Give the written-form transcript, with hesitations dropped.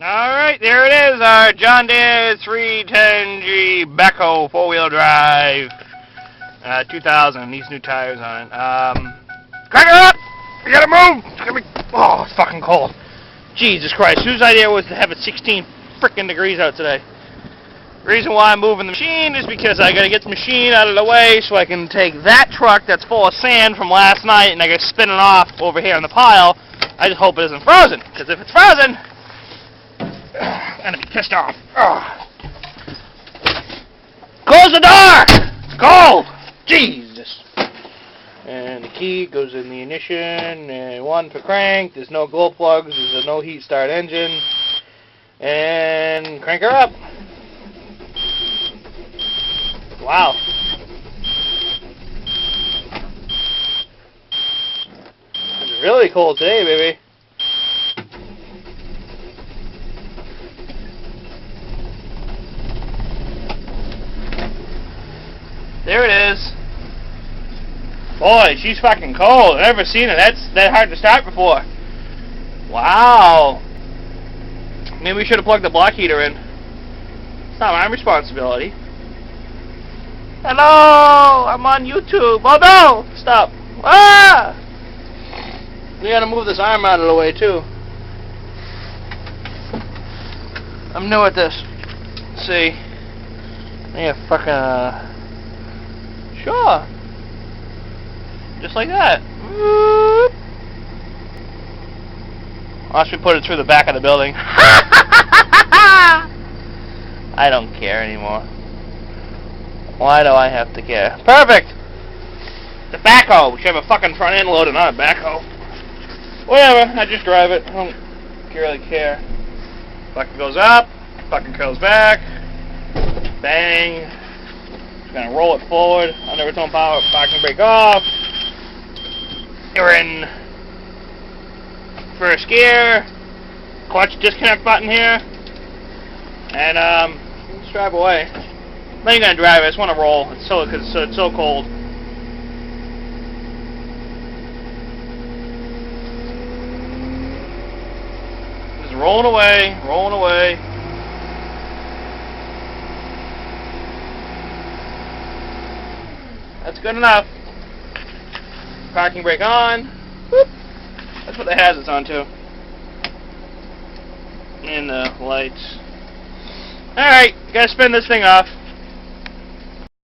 Alright, there it is, our John Deere 310G Backhoe 4-wheel drive. 2000, these new tires on it. Crank it up! You gotta move! It's gonna be, oh, it's fucking cold. Jesus Christ, whose idea was to have it 16 frickin' degrees out today? The reason why I'm moving the machine is because I gotta get the machine out of the way so I can take that truck that's full of sand from last night and I gotta spin it off over here on the pile. I just hope it isn't frozen, because if it's frozen, I'm gonna be pissed off. Close the door! It's cold! Jesus! And the key goes in the ignition, and one for crank, there's no glow plugs, there's a no heat start engine, and crank her up. Wow. It's really cold today, baby. There it is. Boy, she's fucking cold. I've never seen it. That's that hard to start before. Wow. Maybe we should have plugged the block heater in. It's not my responsibility. Hello, I'm on YouTube. Oh no! Stop. Ah! We gotta move this arm out of the way too. I'm new at this. Let's see. Yeah, fucking. Sure. Just like that. Unless we put it through the back of the building. I don't care anymore. Why do I have to care? Perfect! The backhoe. We should have a fucking front end loader, not a backhoe. Whatever, I just drive it. I don't really care. Fucking goes up, fucking curls back. Bang. Gonna roll it forward under its own power, parking brake off. You're in first gear, clutch disconnect button here, and let's drive away. I'm not even gonna drive it, I just want to roll. It's so cold. Just rolling away, rolling away. That's good enough. Parking brake on. Whoop. That's what the hazard's on too. And the lights. Alright, gotta spin this thing off.